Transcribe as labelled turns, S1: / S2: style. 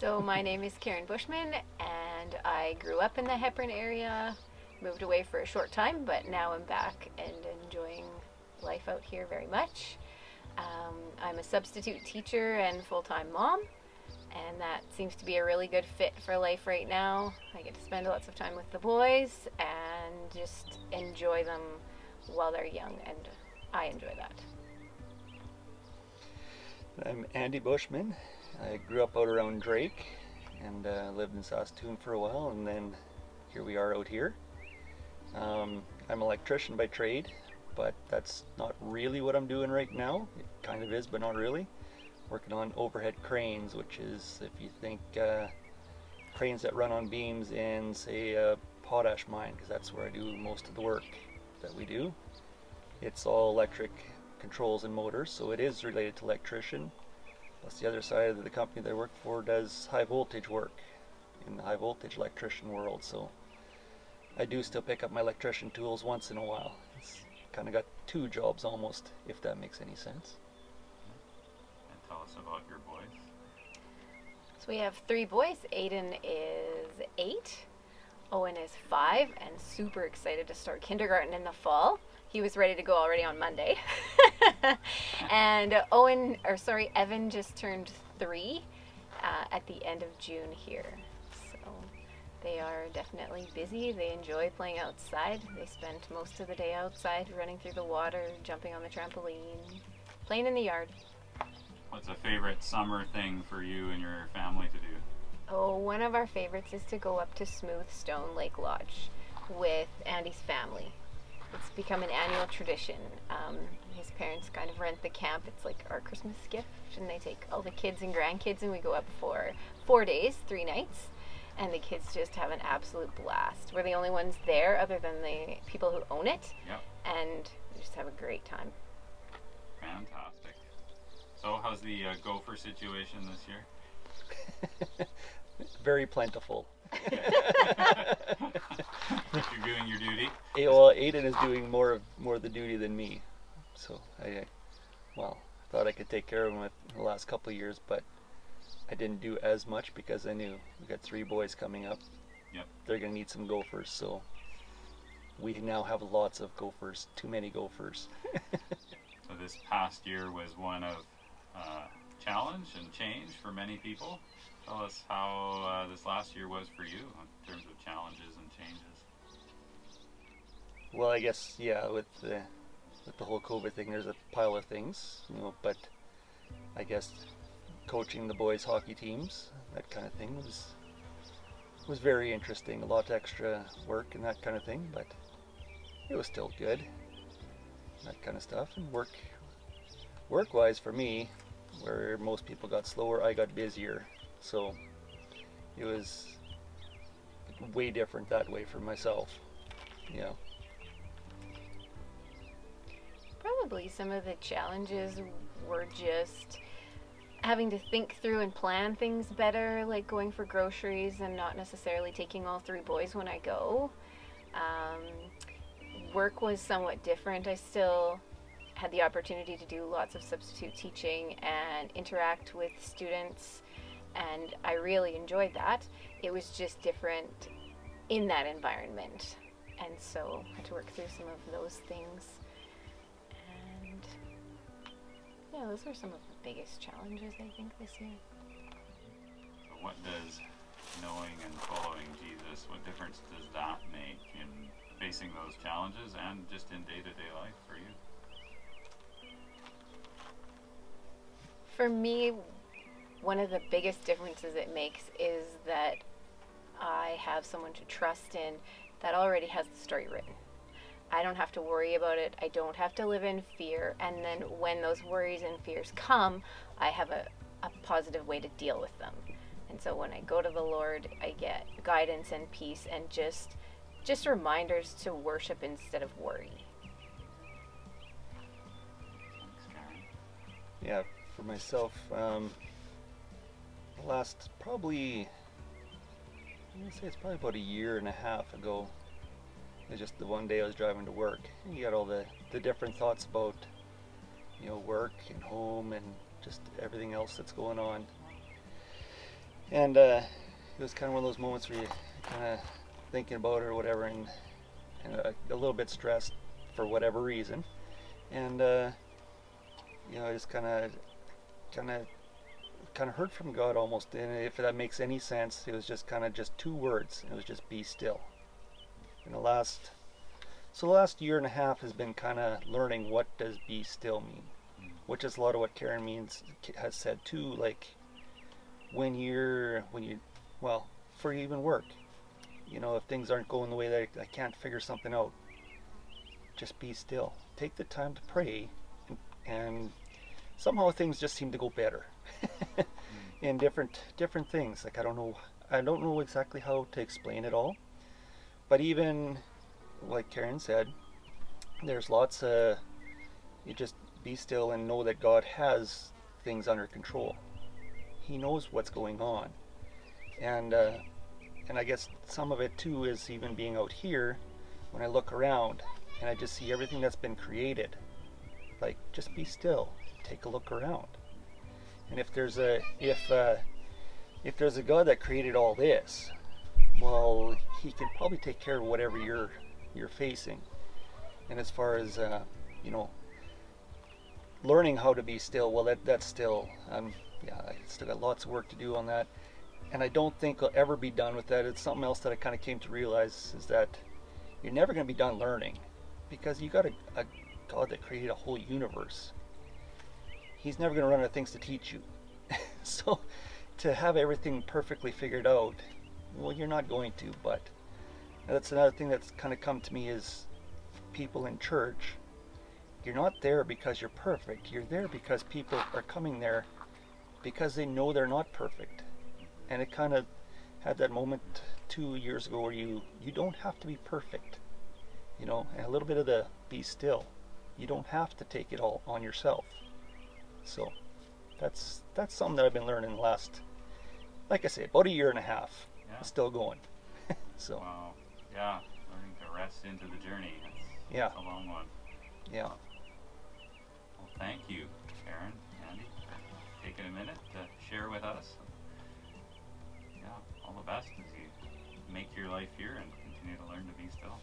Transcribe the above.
S1: So my name is Karen Bushman, and I grew up in the Hepburn area, moved away for a short time, but now I'm back and enjoying life out here very much. I'm a substitute teacher and full-time mom, and that seems to be a really good fit for life right now. I get to spend lots of time with the boys and just enjoy them while they're young, and I enjoy that.
S2: I'm Andy Bushman. I grew up out around Drake and lived in Saskatoon for a while, and then here we are out here. I'm an electrician by trade, but that's not really what I'm doing right now. It kind of is, but not really. Working on overhead cranes, which is, if you think cranes that run on beams in, say, a potash mine, because that's where I do most of the work that we do. It's all electric controls and motors, so it is related to electrician. Plus the other side of the company that I work for does high voltage work in the high voltage electrician world, so I do still pick up my electrician tools once in a while. It's kind of got two jobs almost, if that makes any sense.
S3: And tell us about your boys.
S1: So we have three boys. Aiden is 8, Owen is 5, and super excited to start kindergarten in the fall. He was ready to go already on Monday. And Evan just turned 3 at the end of June here. So they are definitely busy. They enjoy playing outside. They spend most of the day outside, running through the water, jumping on the trampoline, playing in the yard.
S3: What's a favorite summer thing for you and your family to do?
S1: Oh, one of our favorites is to go up to Smooth Stone Lake Lodge with Andy's family. It's become an annual tradition. His parents kind of rent the camp. It's like our Christmas gift, and they take all the kids and grandkids, and we go up for 4 days, 3 nights, and the kids just have an absolute blast. We're the only ones there other than the people who own it,
S3: Yep.
S1: and we just have a great time.
S3: Fantastic. So how's the gopher situation this year?
S2: Very plentiful.
S3: You're doing your duty.
S2: Well, Aiden is doing more of the duty than me, so I thought I could take care of him the last couple of years, but I didn't do as much because I knew we got 3 boys coming up.
S3: Yep.
S2: They're gonna need some gophers, so we now have lots of gophers. Too many gophers.
S3: So this past year was one of challenge and change for many people. Tell us how this last year was for you in terms of challenges and changes.
S2: Well, I guess with the whole COVID thing, there's a pile of things, but I guess coaching the boys' hockey teams, that kind of thing was very interesting. A lot of extra work and that kind of thing, but it was still good. That kind of stuff. And work-wise for me, where most people got slower, I got busier. So it was way different that way for myself. Yeah.
S1: Probably some of the challenges were just having to think through and plan things better, like going for groceries and not necessarily taking all 3 boys when I go. Work was somewhat different. I still had the opportunity to do lots of substitute teaching and interact with students, and I really enjoyed that. It was just different in that environment, and so I had to work through some of those things. And yeah, those were some of the biggest challenges, I think, this year.
S3: So what does knowing and following Jesus, what difference does that make in facing those challenges and just in day-to-day life for you?
S1: For me, one of the biggest differences it makes is that I have someone to trust in that already has the story written. I don't have to worry about it. I don't have to live in fear. And then when those worries and fears come, I have a positive way to deal with them. And so when I go to the Lord, I get guidance and peace and just reminders to worship instead of worry.
S3: Thanks, Karen.
S2: Yeah, for myself, last probably, I'm going to say it's probably about a year and a half ago. It was just the one day I was driving to work. And you got all the different thoughts about, work and home and just everything else that's going on. And it was kind of one of those moments where you kind of thinking about it or whatever, and a little bit stressed for whatever reason. And I just kind of heard from God almost. And if that makes any sense, it was just kind of just two words. It was just be still. And the last year and a half has been kind of learning what does be still mean, which is a lot of what Karen has said too. Like when you well, for even work, if things aren't going the way that I can't figure something out, just be still. Take the time to pray, and somehow things just seem to go better in different things. Like I don't know exactly how to explain it all, but even like Karen said, there's lots of you just be still and know that God has things under control. He knows what's going on, and I guess some of it too is even being out here when I look around and I just see everything that's been created. Like just be still, take a look around, and if there's a God that created all this, well, He can probably take care of whatever you're facing. And as far as learning how to be still, well, that's still I still got lots of work to do on that, and I don't think I'll ever be done with that. It's something else that I kind of came to realize is that you're never going to be done learning, because you got a God that created a whole universe. He's never going to run out of things to teach you. So to have everything perfectly figured out, well, you're not going to. But that's another thing that's kind of come to me is people in church. You're not there because you're perfect. You're there because people are coming there because they know they're not perfect. And it kind of had that moment 2 years ago where you don't have to be perfect, and a little bit of the be still. You don't have to take it all on yourself. So that's something that I've been learning the last, like I say, about a year and a half.
S3: Yeah.
S2: It's still going. So.
S3: Wow. Yeah. Learning to rest into the journey. That's a long one.
S2: Yeah.
S3: Well, thank you, Karen, Andy, for taking a minute to share with us. Yeah, all the best as you make your life here and continue to learn to be still.